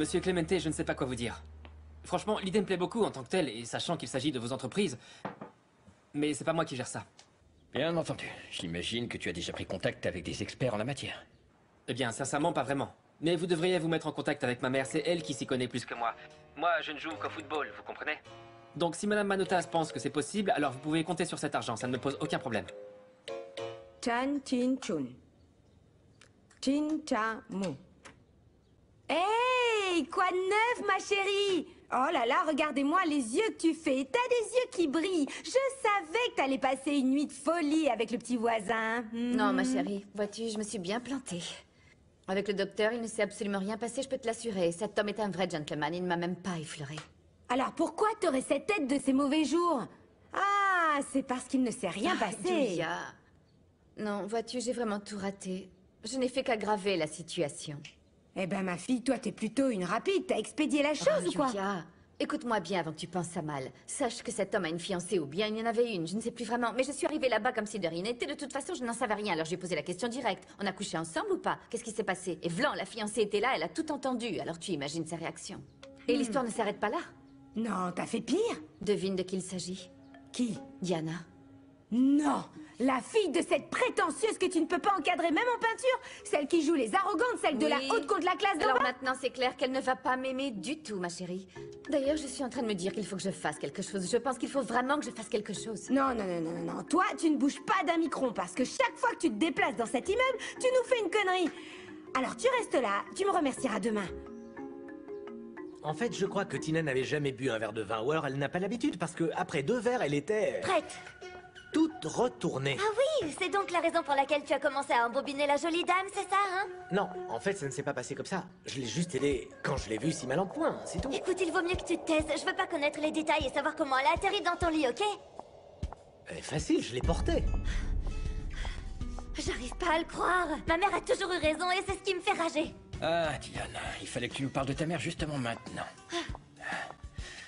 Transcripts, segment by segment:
Monsieur Clemente, je ne sais pas quoi vous dire. Franchement, l'idée me plaît beaucoup en tant que telle, et sachant qu'il s'agit de vos entreprises. Mais c'est pas moi qui gère ça. Bien entendu. J'imagine que tu as déjà pris contact avec des experts en la matière. Eh bien, sincèrement, pas vraiment. Mais vous devriez vous mettre en contact avec ma mère, c'est elle qui s'y connaît plus que moi. Moi, je ne joue qu'au football, vous comprenez? Donc si Madame Manotas pense que c'est possible, alors vous pouvez compter sur cet argent, ça ne me pose aucun problème. Chan Chin Chun. Chin Cha Mu. Hey, quoi de neuf, ma chérie? Oh là là, regardez-moi les yeux que tu fais. T'as des yeux qui brillent. Je savais que t'allais passer une nuit de folie avec le petit voisin. Non, ma chérie, vois-tu, je me suis bien plantée. Avec le docteur, il ne s'est absolument rien passé, je peux te l'assurer. Cet homme est un vrai gentleman, il ne m'a même pas effleuré. Alors pourquoi t'aurais cette tête de ces mauvais jours? Ah, c'est parce qu'il ne s'est rien passé. Julia. Non, vois-tu, j'ai vraiment tout raté. Je n'ai fait qu'aggraver la situation. Eh ben ma fille, toi t'es plutôt une rapide, t'as expédié la chose ou quoi? Julia, écoute-moi bien avant que tu penses à mal. Sache que cet homme a une fiancée, ou bien il y en avait une, je ne sais plus vraiment. Mais je suis arrivée là-bas comme si de rien n'était. De toute façon, je n'en savais rien, alors j'ai posé la question directe. On a couché ensemble ou pas? Qu'est-ce qui s'est passé? Et vlan, la fiancée était là, elle a tout entendu. Alors tu imagines sa réaction. Et l'histoire ne s'arrête pas là. Non, t'as fait pire? Devine de qui il s'agit. Qui? Diana. Non, la fille de cette prétentieuse que tu ne peux pas encadrer même en peinture. Celle qui joue les arrogantes, celle de la Oui. haute contre la classe d'en Alors bas. maintenant, c'est clair qu'elle ne va pas m'aimer du tout, ma chérie. D'ailleurs, je suis en train de me dire qu'il faut que je fasse quelque chose. Je pense qu'il faut vraiment que je fasse quelque chose. Non, non, non, non, non, non. Toi, tu ne bouges pas d'un micron parce que chaque fois que tu te déplaces dans cet immeuble, tu nous fais une connerie. Alors tu restes là, tu me remercieras demain. En fait, je crois que Tina n'avait jamais bu un verre de vin, ou alors elle n'a pas l'habitude, parce que après 2 verres, elle était Prête. toute retournée. Ah oui, c'est donc la raison pour laquelle tu as commencé à embobiner la jolie dame, c'est ça, hein? Non, en fait, ça ne s'est pas passé comme ça. Je l'ai juste aidée quand je l'ai vue si mal en point, c'est tout. Écoute, il vaut mieux que tu te taises. Je veux pas connaître les détails et savoir comment elle a atterri dans ton lit, ok? Facile, je l'ai portée. J'arrive pas à le croire. Ma mère a toujours eu raison et c'est ce qui me fait rager. Ah, Diana, il fallait que tu nous parles de ta mère justement maintenant.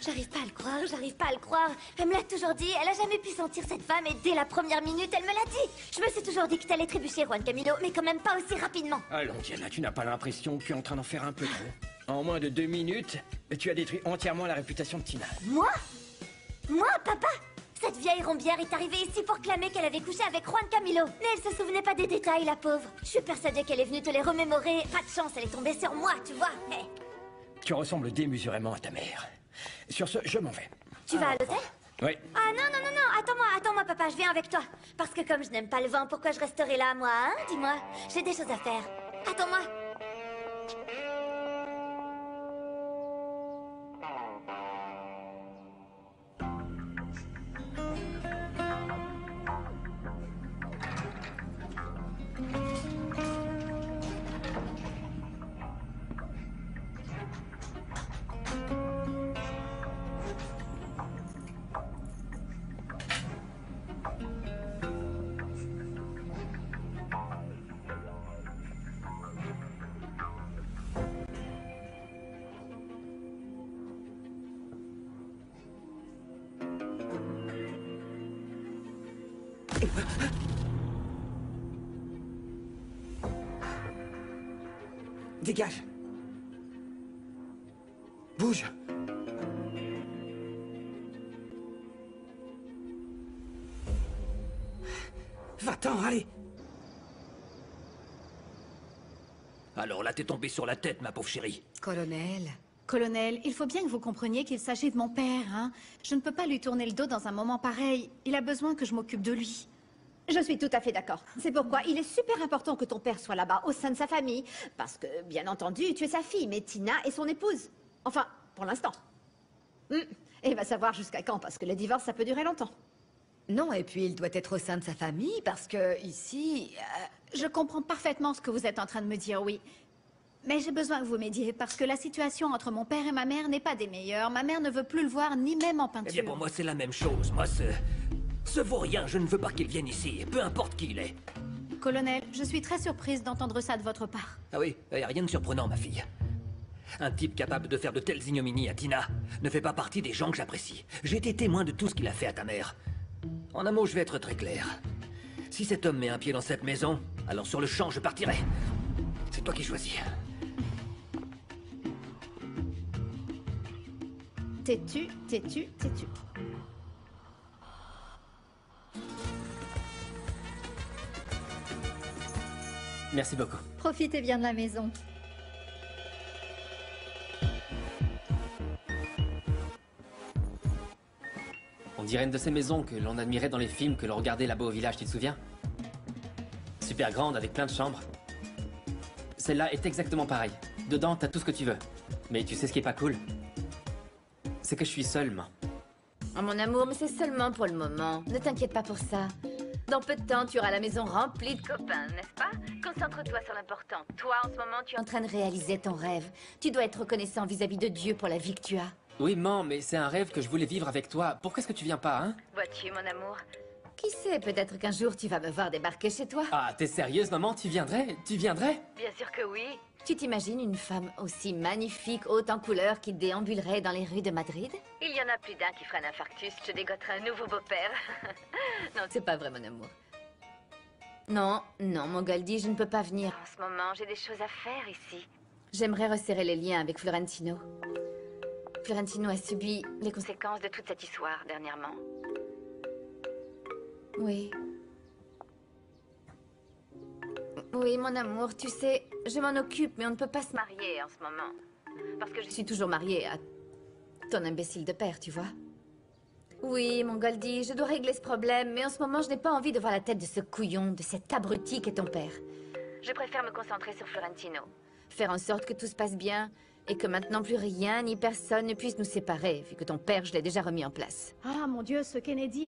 J'arrive pas à le croire, j'arrive pas à le croire. Elle me l'a toujours dit, elle a jamais pu sentir cette femme et dès la première minute, elle me l'a dit. Je me suis toujours dit que t'allais trébucher, Juan Camilo, mais quand même pas aussi rapidement. Allons, Diana, tu n'as pas l'impression que tu es en train d'en faire un peu trop? En moins de 2 minutes, tu as détruit entièrement la réputation de Tina. Moi? Moi, papa? Cette vieille rombière est arrivée ici pour clamer qu'elle avait couché avec Juan Camilo. Mais elle se souvenait pas des détails, la pauvre. Je suis persuadée qu'elle est venue te les remémorer. Pas de chance, elle est tombée sur moi, tu vois. Hey. Tu ressembles démesurément à ta mère. Sur ce, je m'en vais. Tu vas à l'hôtel? Oui. Ah non, non, non, non, attends-moi, papa, je viens avec toi. Parce que comme je n'aime pas le vin, pourquoi je resterai là, moi, hein? Dis-moi, j'ai des choses à faire. Attends-moi. Dégage. Bouge. Va-t'en, allez. Alors là, t'es tombé sur la tête, ma pauvre chérie. Colonel. Colonel, il faut bien que vous compreniez qu'il s'agit de mon père, hein. Je ne peux pas lui tourner le dos dans un moment pareil. Il a besoin que je m'occupe de lui. Je suis tout à fait d'accord. C'est pourquoi il est super important que ton père soit là-bas, au sein de sa famille. Parce que, bien entendu, tu es sa fille, mais Tina est son épouse. Enfin, pour l'instant. Et il va savoir jusqu'à quand, parce que le divorce, ça peut durer longtemps. Non, et puis il doit être au sein de sa famille, parce que ici... Je comprends parfaitement ce que vous êtes en train de me dire, oui. Mais j'ai besoin que vous m'aidiez, parce que la situation entre mon père et ma mère n'est pas des meilleures. Ma mère ne veut plus le voir, ni même en peinture. Eh bien, pour moi, c'est la même chose. Moi, ce vaurien, je ne veux pas qu'il vienne ici, peu importe qui il est. Colonel, je suis très surprise d'entendre ça de votre part. Ah oui, rien de surprenant, ma fille. Un type capable de faire de telles ignominies à Tina ne fait pas partie des gens que j'apprécie. J'ai été témoin de tout ce qu'il a fait à ta mère. En un mot, je vais être très clair. Si cet homme met un pied dans cette maison, alors sur le champ, je partirai. C'est toi qui choisis. Têtu, têtu, têtu. Merci beaucoup. Profitez bien de la maison. On dirait une de ces maisons que l'on admirait dans les films que l'on regardait là-bas au village, tu te souviens? Super grande, avec plein de chambres. Celle-là est exactement pareille. Dedans, t'as tout ce que tu veux. Mais tu sais ce qui est pas cool? C'est que je suis seul, moi. Oh mon amour, mais c'est seulement pour le moment. Ne t'inquiète pas pour ça. Dans peu de temps, tu auras la maison remplie de copains, n'est-ce pas? Concentre-toi sur l'important. Toi, en ce moment, tu es en train de réaliser ton rêve. Tu dois être reconnaissant vis-à-vis de Dieu pour la vie que tu as. Oui, maman, mais c'est un rêve que je voulais vivre avec toi. Pourquoi est-ce que tu viens pas, hein? Vois-tu, mon amour? Qui sait, peut-être qu'un jour, tu vas me voir débarquer chez toi. Ah, t'es sérieuse, maman? Tu viendrais? Tu viendrais? Bien sûr que oui. Tu t'imagines une femme aussi magnifique, haute en couleurs, qui déambulerait dans les rues de Madrid? Il y en a plus d'un qui ferait un infarctus. Je te dégoterai un nouveau beau-père. Non, c'est pas vrai, mon amour. Non, non, mon Goldie, je ne peux pas venir. En ce moment, j'ai des choses à faire ici. J'aimerais resserrer les liens avec Florentino. Florentino a subi les conséquences de toute cette histoire dernièrement. Oui. Oui, mon amour, tu sais, je m'en occupe, mais on ne peut pas se marier en ce moment. Parce que je suis toujours mariée à ton imbécile de père, tu vois. Oui, mon Goldie, je dois régler ce problème, mais en ce moment, je n'ai pas envie de voir la tête de ce couillon, de cet abruti qu'est ton père. Je préfère me concentrer sur Florentino. Faire en sorte que tout se passe bien, et que maintenant plus rien ni personne ne puisse nous séparer, vu que ton père, je l'ai déjà remis en place. Ah mon Dieu, ce Kennedy.